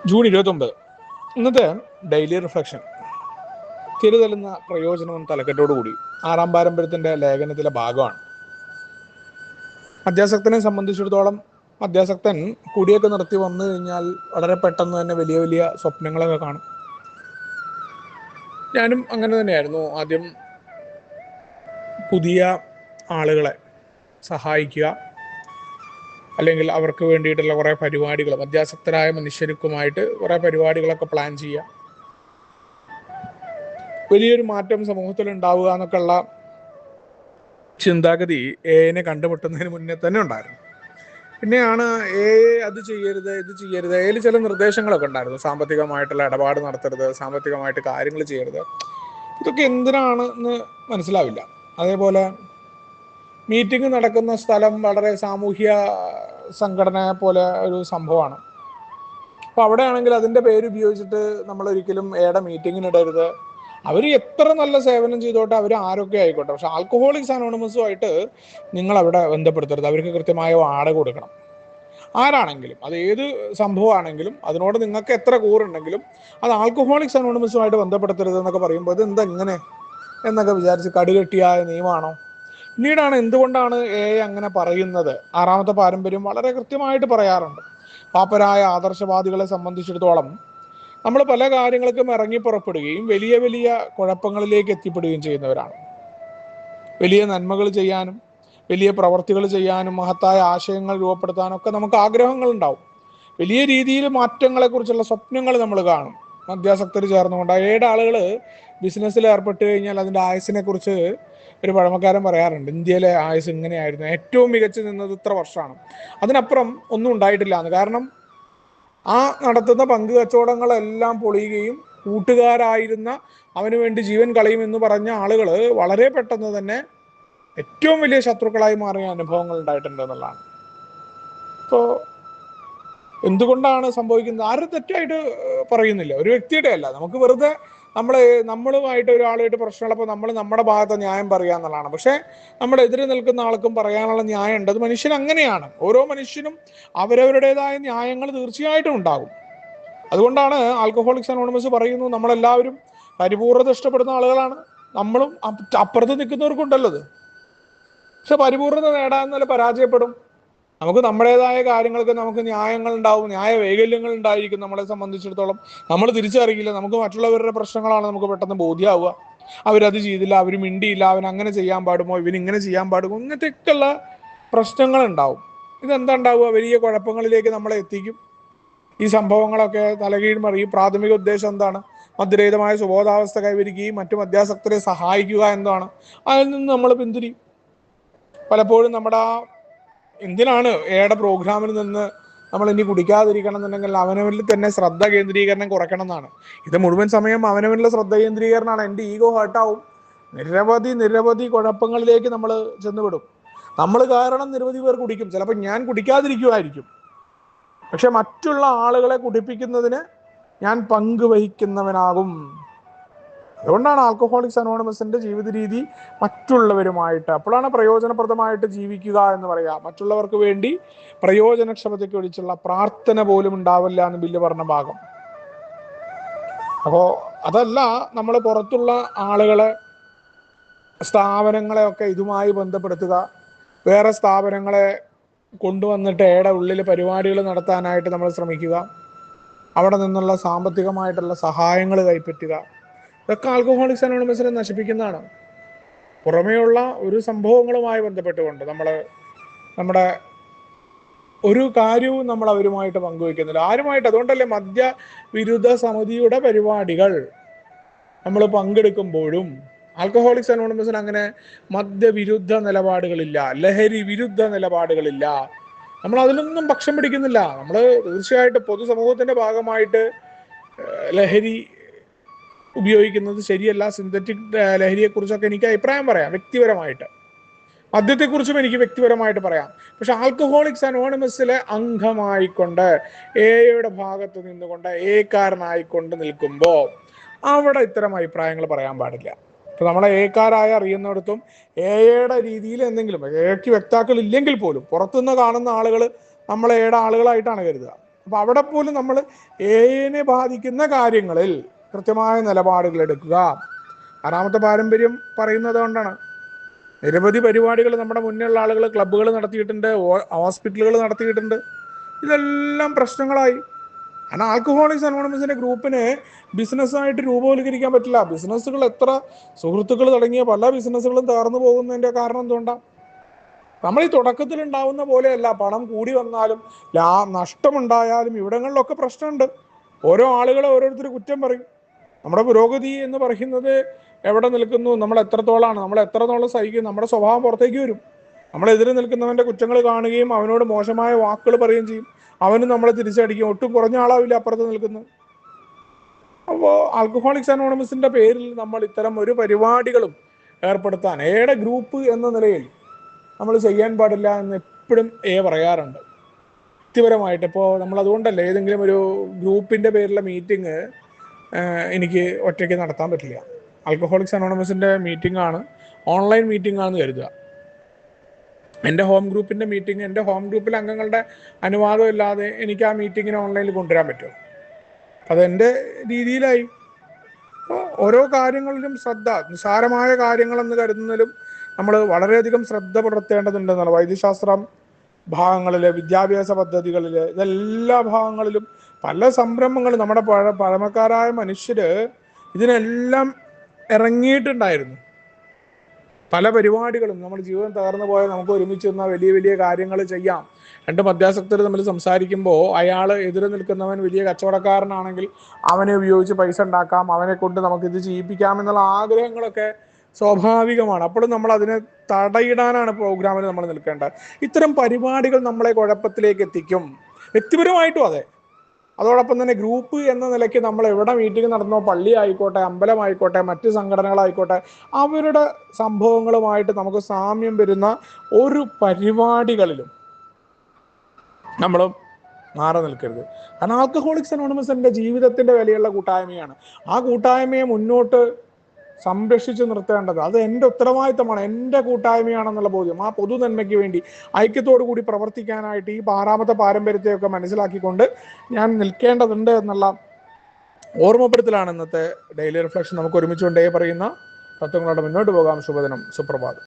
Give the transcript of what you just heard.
June 29 ഇന്നത്തെ daily reflection. തിരുതലുന്ന പ്രയോജനം തലക്കെട്ടോടുകൂടി 6-ാം പാരമ്പര്യത്തിൻ്റെ ലേഖനത്തിലെ ഭാഗമാണ്. മദ്യാസക്തനെ സംബന്ധിച്ചിടത്തോളം മദ്യാസക്തൻ കുടിയൊക്കെ നിർത്തി വന്നു കഴിഞ്ഞാൽ വളരെ പെട്ടെന്ന് തന്നെ വലിയ വലിയ സ്വപ്നങ്ങളൊക്കെ കാണും. ഞാനും അങ്ങനെ തന്നെയായിരുന്നു. ആദ്യം പുതിയ ആളുകളെ സഹായിക്കുക, അല്ലെങ്കിൽ അവർക്ക് വേണ്ടിയിട്ടുള്ള കുറേ പരിപാടികൾ, മദ്യാസക്തരായ മനുഷ്യർക്കുമായിട്ട് കുറേ പരിപാടികളൊക്കെ പ്ലാൻ ചെയ്യുക, വലിയൊരു മാറ്റം സമൂഹത്തിൽ ഉണ്ടാവുക എന്നൊക്കെയുള്ള ചിന്താഗതി എനെ കണ്ടുമുട്ടുന്നതിന് മുന്നേ തന്നെ ഉണ്ടായിരുന്നു. പിന്നെയാണ് അത് ചെയ്യരുത് ഇത് ചെയ്യരുത്, അതിൽ ചില നിർദ്ദേശങ്ങളൊക്കെ ഉണ്ടായിരുന്നു. സാമ്പത്തികമായിട്ടുള്ള ഇടപാട് നടത്തരുത്, സാമ്പത്തികമായിട്ട് കാര്യങ്ങൾ ചെയ്യരുത്. ഇതൊക്കെ എന്തിനാണെന്ന് മനസ്സിലാവില്ല. അതേപോലെ മീറ്റിംഗ് നടക്കുന്ന സ്ഥലം വളരെ സാമൂഹ്യ സംഘടന പോലെ ഒരു സംഭവമാണ്. അപ്പോൾ അവിടെയാണെങ്കിൽ അതിൻ്റെ പേര് ഉപയോഗിച്ചിട്ട് നമ്മൾ ഒരിക്കലും മീറ്റിങ്ങിനിടരുത്. അവർ എത്ര നല്ല സേവനം ചെയ്തോട്ടെ, അവർ ആരൊക്കെ ആയിക്കോട്ടെ, പക്ഷെ ആൽക്കഹോളിക്സ് അനോണിമസുമായിട്ട് നിങ്ങൾ അവിടെ ബന്ധപ്പെടുത്തരുത്. അവർക്ക് കൃത്യമായ വാടക കൊടുക്കണം. ആരാണെങ്കിലും, അത് ഏത് സംഭവമാണെങ്കിലും, അതിനോട് നിങ്ങൾക്ക് എത്ര കൂറുണ്ടെങ്കിലും അത് ആൽക്കഹോളിക്സ് അനോണിമസുമായിട്ട് ബന്ധപ്പെടുത്തരുത് എന്നൊക്കെ പറയുമ്പോൾ ഇത് എന്താ ഇങ്ങനെ എന്നൊക്കെ വിചാരിച്ച് കടുകെട്ടിയായ നിയമമാണോ? പിന്നീടാണ് എന്തുകൊണ്ടാണ് അങ്ങനെ പറയുന്നത്. 6-ാമത്തെ പാരമ്പര്യം വളരെ കൃത്യമായിട്ട് പറയാറുണ്ട്. പാപ്പരായ ആദർശവാദികളെ സംബന്ധിച്ചിടത്തോളം നമ്മൾ പല കാര്യങ്ങൾക്കും ഇറങ്ങി പുറപ്പെടുകയും വലിയ വലിയ കുഴപ്പങ്ങളിലേക്ക് എത്തിപ്പെടുകയും ചെയ്യുന്നവരാണ്. വലിയ നന്മകൾ ചെയ്യാനും വലിയ പ്രവർത്തികൾ ചെയ്യാനും മഹത്തായ ആശയങ്ങൾ രൂപപ്പെടുത്താനൊക്കെ നമുക്ക് ആഗ്രഹങ്ങൾ ഉണ്ടാവും. വലിയ രീതിയിൽ മാറ്റങ്ങളെക്കുറിച്ചുള്ള സ്വപ്നങ്ങൾ നമ്മൾ കാണും. മദ്യാസക്തർ ചേർന്നുകൊണ്ട് 7 ആളുകൾ ബിസിനസ്സിൽ ഏർപ്പെട്ട് കഴിഞ്ഞാൽ അതിൻ്റെ ആയുസിനെ കുറിച്ച് ഒരു പഴമക്കാരൻ പറയാറുണ്ട്. ഇന്ത്യയിലെ ആയുസ് ഇങ്ങനെയായിരുന്നു, ഏറ്റവും മികച്ചു നിന്നത് ഇത്ര വർഷമാണ്, അതിനപ്പുറം ഒന്നും ഉണ്ടായിട്ടില്ല എന്ന്. കാരണം ആ നടത്തുന്ന പങ്ക് കച്ചവടങ്ങളെല്ലാം പൊളിയുകയും കൂട്ടുകാരായിരുന്ന അവന് വേണ്ടി ജീവൻ കളയുമെന്ന് പറഞ്ഞ ആളുകൾ വളരെ പെട്ടെന്ന് തന്നെ ഏറ്റവും വലിയ ശത്രുക്കളായി മാറിയ അനുഭവങ്ങൾ ഉണ്ടായിട്ടുണ്ട് എന്നുള്ളതാണ്. ഇപ്പോൾ എന്തുകൊണ്ടാണ് സംഭവിക്കുന്നത്? ആരും തെറ്റായിട്ട് പറയുന്നില്ല, ഒരു വ്യക്തിയുടെ അല്ല. നമുക്ക് വെറുതെ നമ്മളുമായിട്ട് ഒരാളായിട്ട് പ്രശ്നമുള്ളപ്പോൾ നമ്മൾ നമ്മുടെ ഭാഗത്തെ ന്യായം പറയുക എന്നുള്ളതാണ്. പക്ഷെ നമ്മുടെ എതിരെ നിൽക്കുന്ന ആൾക്കും പറയാനുള്ള ന്യായം ഉണ്ട്. അത് മനുഷ്യൻ അങ്ങനെയാണ്. ഓരോ മനുഷ്യനും അവരവരുടേതായ ന്യായങ്ങൾ തീർച്ചയായിട്ടും ഉണ്ടാകും. അതുകൊണ്ടാണ് ആൽക്കഹോളിക്സ് അനോണിമസ് പറയുന്നു, നമ്മളെല്ലാവരും പരിപൂർണത ഇഷ്ടപ്പെടുന്ന ആളുകളാണ്. നമ്മളും അപ്പുറത്ത് നിൽക്കുന്നവർക്കുണ്ടല്ലോ അത്. പക്ഷെ പരിപൂർണത നേടാൻ പരാജയപ്പെടും. നമുക്ക് നമ്മുടേതായ കാര്യങ്ങൾക്ക് നമുക്ക് ന്യായങ്ങൾ ഉണ്ടാവും, ന്യായ വൈകല്യങ്ങൾ ഉണ്ടായിരിക്കും. നമ്മളെ സംബന്ധിച്ചിടത്തോളം നമ്മൾ തിരിച്ചറിയില്ല. നമുക്ക് മറ്റുള്ളവരുടെ പ്രശ്നങ്ങളാണ് നമുക്ക് പെട്ടെന്ന് ബോധ്യമാവുക. അവരത് ചെയ്തില്ല, അവർ മിണ്ടിയില്ല, അവൻ അങ്ങനെ ചെയ്യാൻ പാടുമോ, ഇവനിങ്ങനെ ചെയ്യാൻ പാടുമോ, ഇങ്ങനത്തെയൊക്കെയുള്ള പ്രശ്നങ്ങൾ ഉണ്ടാവും. ഇതെന്താ ഉണ്ടാവുക? വലിയ കുഴപ്പങ്ങളിലേക്ക് നമ്മളെ എത്തിക്കും. ഈ സംഭവങ്ങളൊക്കെ തലകീഴ് മറിയും. പ്രാഥമിക ഉദ്ദേശം എന്താണ്? മദ്യരഹിതമായ സുബോധാവസ്ഥ കൈവരിക്കുകയും മറ്റു മദ്യാസക്തരെ സഹായിക്കുക എന്നതാണ്. അതിൽ നിന്ന് നമ്മൾ പിന്തിരിയും. പലപ്പോഴും നമ്മുടെ എന്തിനാണ് പ്രോഗ്രാമിൽ നിന്ന് നമ്മൾ ഇനി കുടിക്കാതിരിക്കണം എന്നുണ്ടെങ്കിൽ അവനവനിൽ തന്നെ ശ്രദ്ധ കേന്ദ്രീകരണം കുറയ്ക്കണം എന്നാണ്. ഇത് മുഴുവൻ സമയം അവനവനിലെ ശ്രദ്ധ കേന്ദ്രീകരണമാണ്. എൻ്റെ ഈഗോ ഹേർട്ടാവും. നിരവധി കുഴപ്പങ്ങളിലേക്ക് നമ്മൾ ചെന്നുവിടും. നമ്മൾ കാരണം നിരവധി പേർ കുടിക്കും. ചിലപ്പോൾ ഞാൻ കുടിക്കാതിരിക്കുമായിരിക്കും, പക്ഷെ മറ്റുള്ള ആളുകളെ കുടിപ്പിക്കുന്നതിന് ഞാൻ പങ്കുവഹിക്കുന്നവനാകും. അതുകൊണ്ടാണ് ആൽക്കഹോളിക്സ് അനോണിമസിന്റെ ജീവിത രീതി മറ്റുള്ളവരുമായിട്ട് അപ്പോഴാണ് പ്രയോജനപ്രദമായിട്ട് ജീവിക്കുക എന്ന് പറയാം. മറ്റുള്ളവർക്ക് വേണ്ടി പ്രയോജനക്ഷമതയ്ക്ക് ഒഴിച്ചുള്ള പ്രാർത്ഥന പോലും ഉണ്ടാവില്ല എന്ന് ബില്ല് പറഞ്ഞ ഭാഗം. അപ്പോൾ അതല്ല, നമ്മൾ പുറത്തുള്ള ആളുകളെ, സ്ഥാപനങ്ങളെയൊക്കെ ഇതുമായി ബന്ധപ്പെടുത്തുക, വേറെ സ്ഥാപനങ്ങളെ കൊണ്ടുവന്നിട്ട് ഉള്ളിൽ പരിപാടികൾ നടത്താനായിട്ട് നമ്മൾ ശ്രമിക്കുക, അവിടെ നിന്നുള്ള സാമ്പത്തികമായിട്ടുള്ള സഹായങ്ങൾ കൈപ്പറ്റുക, ഇതൊക്കെ ആൽക്കഹോളിക്സ് അനോണിമസിനെ നശിപ്പിക്കുന്നതാണ്. പുറമേയുള്ള ഒരു സംഭവങ്ങളുമായി ബന്ധപ്പെട്ടുകൊണ്ട് നമ്മുടെ ഒരു കാര്യവും നമ്മൾ അവരുമായിട്ട് പങ്കുവയ്ക്കുന്നില്ല, ആരുമായിട്ട്. അതുകൊണ്ടല്ലേ മദ്യവിരുദ്ധ സമിതിയുടെ പരിപാടികൾ നമ്മൾ പങ്കെടുക്കുമ്പോഴും ആൽക്കഹോളിക്സ് അനോണിമസിന് അങ്ങനെ മദ്യവിരുദ്ധ നിലപാടുകളില്ല, ലഹരി വിരുദ്ധ നിലപാടുകളില്ല. നമ്മൾ അതിലൊന്നും പക്ഷം പിടിക്കുന്നില്ല. നമ്മൾ തീർച്ചയായിട്ടും പൊതുസമൂഹത്തിന്റെ ഭാഗമായിട്ട് ലഹരി ഉപയോഗിക്കുന്നത് ശരിയല്ല. സിന്തറ്റിക് ലഹരിയെക്കുറിച്ചൊക്കെ എനിക്ക് അഭിപ്രായം പറയാം വ്യക്തിപരമായിട്ട്. മദ്യത്തെക്കുറിച്ചും എനിക്ക് വ്യക്തിപരമായിട്ട് പറയാം. പക്ഷെ ആൽക്കഹോളിക്സ് അനോണിമസിലെ അംഗമായിക്കൊണ്ട് എയുടെ ഭാഗത്ത് നിന്നുകൊണ്ട് കാരനായിക്കൊണ്ട് നിൽക്കുമ്പോൾ അവിടെ ഇത്തരം അഭിപ്രായങ്ങൾ പറയാൻ പാടില്ല. ഇപ്പൊ നമ്മളെ കാരായി അറിയുന്നിടത്തും എയുടെ രീതിയിൽ എന്തെങ്കിലും എക്ക് വ്യക്താക്കൾ ഇല്ലെങ്കിൽ പോലും പുറത്തുനിന്ന് കാണുന്ന ആളുകൾ നമ്മളെ ആളുകളായിട്ടാണ് കരുതുക. അപ്പോൾ അവിടെ പോലും നമ്മൾ എഐനെ ബാധിക്കുന്ന കാര്യങ്ങളിൽ കൃത്യമായ നിലപാടുകൾ എടുക്കുക. ആറാമത്തെ പാരമ്പര്യം പറയുന്നത് കൊണ്ടാണ്. നിരവധി പരിപാടികൾ നമ്മുടെ മുന്നിലുള്ള ആളുകൾ ക്ലബ്ബുകൾ നടത്തിയിട്ടുണ്ട്, ഹോസ്പിറ്റലുകൾ നടത്തിയിട്ടുണ്ട്. ഇതെല്ലാം പ്രശ്നങ്ങളായി. കാരണം ആൽക്കഹോളിക്സ് അനോണിമസിന്റെ ഗ്രൂപ്പിനെ ബിസിനസ്സായിട്ട് രൂപവൽക്കരിക്കാൻ പറ്റില്ല. ബിസിനസ്സുകൾ എത്ര സുഹൃത്തുക്കൾ തുടങ്ങിയ പല ബിസിനസ്സുകളും തകർന്നു പോകുന്നതിന്റെ കാരണം എന്തുകൊണ്ടാണ്? നമ്മൾ ഈ തുടക്കത്തിൽ ഉണ്ടാവുന്ന പോലെയല്ല. പണം കൂടി വന്നാലും നഷ്ടമുണ്ടായാലും ഇവിടങ്ങളിലൊക്കെ പ്രശ്നമുണ്ട്. ഓരോ ആളുകളെ ഓരോരുത്തർ കുറ്റം പറയും. നമ്മുടെ പുരോഗതി എന്ന് പറയുന്നത് എവിടെ നിൽക്കുന്നു, നമ്മൾ എത്രത്തോളാണ്, നമ്മൾ എത്രത്തോളം സഹിക്കും, നമ്മുടെ സ്വഭാവം പുറത്തേക്ക് വരും. നമ്മളെതിരെ നിൽക്കുന്നവന്റെ കുറ്റങ്ങൾ കാണുകയും അവനോട് മോശമായ വാക്കുകൾ പറയുകയും ചെയ്യും. അവനും നമ്മളെ തിരിച്ചടിക്കും. ഒട്ടും കുറഞ്ഞ ആളാവില്ല അപ്പുറത്ത് നിൽക്കുന്നത്. അപ്പോൾ ആൽക്കഹോളിക്സ് അനോണിമസിന്റെ പേരിൽ നമ്മൾ ഇത്തരം ഒരു പരിപാടികളും ഏർപ്പെടുത്താൻ എയുടെ ഗ്രൂപ്പ് എന്ന നിലയിൽ നമ്മൾ ചെയ്യാൻ പാടില്ല എന്ന് എപ്പോഴും പറയാറുണ്ട്. വ്യക്തിപരമായിട്ട് ഇപ്പോൾ നമ്മൾ അതുകൊണ്ടല്ലേ ഏതെങ്കിലും ഒരു ഗ്രൂപ്പിന്റെ പേരിലെ മീറ്റിംഗ് എനിക്ക് ഒറ്റയ്ക്ക് നടത്താൻ പറ്റില്ല. ആൽക്കഹോളിക്സ് അനോണിമസിന്റെ മീറ്റിംഗ് ആണ്, ഓൺലൈൻ മീറ്റിംഗ് ആണെന്ന് കരുതുക. എൻ്റെ ഹോം ഗ്രൂപ്പിന്റെ മീറ്റിംഗ്, എൻ്റെ ഹോം ഗ്രൂപ്പിലെ അംഗങ്ങളുടെ അനുവാദം ഇല്ലാതെ എനിക്ക് ആ മീറ്റിങ്ങിനെ ഓൺലൈനിൽ കൊണ്ടുവരാൻ പറ്റുമോ? അതെൻ്റെ രീതിയിലായി. അപ്പോൾ ഓരോ കാര്യങ്ങളിലും നിസ്സാരമായ കാര്യങ്ങളെന്ന് കരുതുന്നതിലും നമ്മൾ വളരെയധികം ശ്രദ്ധ പുലർത്തേണ്ടതുണ്ടെന്നാണ്. വൈദ്യശാസ്ത്രം ഭാഗങ്ങളിൽ, വിദ്യാഭ്യാസ പദ്ധതികളിൽ, ഇതെല്ലാ ഭാഗങ്ങളിലും പല സംരംഭങ്ങളും നമ്മുടെ പഴമക്കാരായ മനുഷ്യര് ഇതിനെല്ലാം ഇറങ്ങിയിട്ടുണ്ടായിരുന്നു. പല പരിപാടികളും നമ്മുടെ ജീവിതം തകർന്നു പോയാൽ നമുക്ക് ഒരുമിച്ച് നിന്നാൽ വലിയ വലിയ കാര്യങ്ങൾ ചെയ്യാം. രണ്ട് മദ്യാസക്തർ തമ്മിൽ സംസാരിക്കുമ്പോൾ അയാൾ എതിരെ നിൽക്കുന്നവൻ വലിയ കച്ചവടക്കാരനാണെങ്കിൽ അവനെ ഉപയോഗിച്ച് പൈസ ഉണ്ടാക്കാം, അവനെ കൊണ്ട് നമുക്കിത് ചെയ്യിപ്പിക്കാം എന്നുള്ള ആഗ്രഹങ്ങളൊക്കെ സ്വാഭാവികമാണ്. അപ്പോഴും നമ്മൾ അതിനെ തടയിടാനാണ് പ്രോഗ്രാമിൽ നമ്മൾ നിൽക്കേണ്ടത്. ഇത്തരം പരിപാടികൾ നമ്മളെ കുഴപ്പത്തിലേക്ക് എത്തിക്കും, വ്യക്തിപരമായിട്ടും അതെ. അതോടൊപ്പം തന്നെ ഗ്രൂപ്പ് എന്ന നിലയ്ക്ക് നമ്മൾ എവിടെ മീറ്റിംഗ് നടന്നോ, പള്ളി ആയിക്കോട്ടെ, അമ്പലമായിക്കോട്ടെ, മറ്റ് സംഘടനകളായിക്കോട്ടെ, അവരുടെ സംഭവങ്ങളുമായിട്ട് നമുക്ക് സാമ്യം വരുന്ന ഒരു പരിപാടികളിലും നമ്മൾ മാറി നിൽക്കരുത്. കാരണം ആൽക്കഹോളിക്സ് അനോണിമസ് എൻ്റെ ജീവിതത്തിൻ്റെ വിലയുള്ള കൂട്ടായ്മയാണ്. ആ കൂട്ടായ്മയെ മുന്നോട്ട് സംരക്ഷിച്ച് നിർത്തേണ്ടത് അത് എൻ്റെ ഉത്തരവാദിത്തമാണ്, എൻ്റെ കൂട്ടായ്മയാണെന്നുള്ള ബോധ്യം. ആ പൊതു നന്മയ്ക്ക് വേണ്ടി ഐക്യത്തോടു കൂടി പ്രവർത്തിക്കാനായിട്ട് ഈ ആറാമത്തെ പാരമ്പര്യത്തെയൊക്കെ മനസ്സിലാക്കിക്കൊണ്ട് ഞാൻ നിൽക്കേണ്ടതുണ്ട് എന്നുള്ള ഓർമ്മപ്പെടുത്തലാണ് ഇന്നത്തെ ഡെയിലി റിഫ്ലക്ഷൻ. നമുക്ക് ഒരുമിച്ചുകൊണ്ടേ പറയുന്ന തത്വങ്ങളോടെ മുന്നോട്ട് പോകാം. ശുഭദിനം, സുപ്രഭാതം.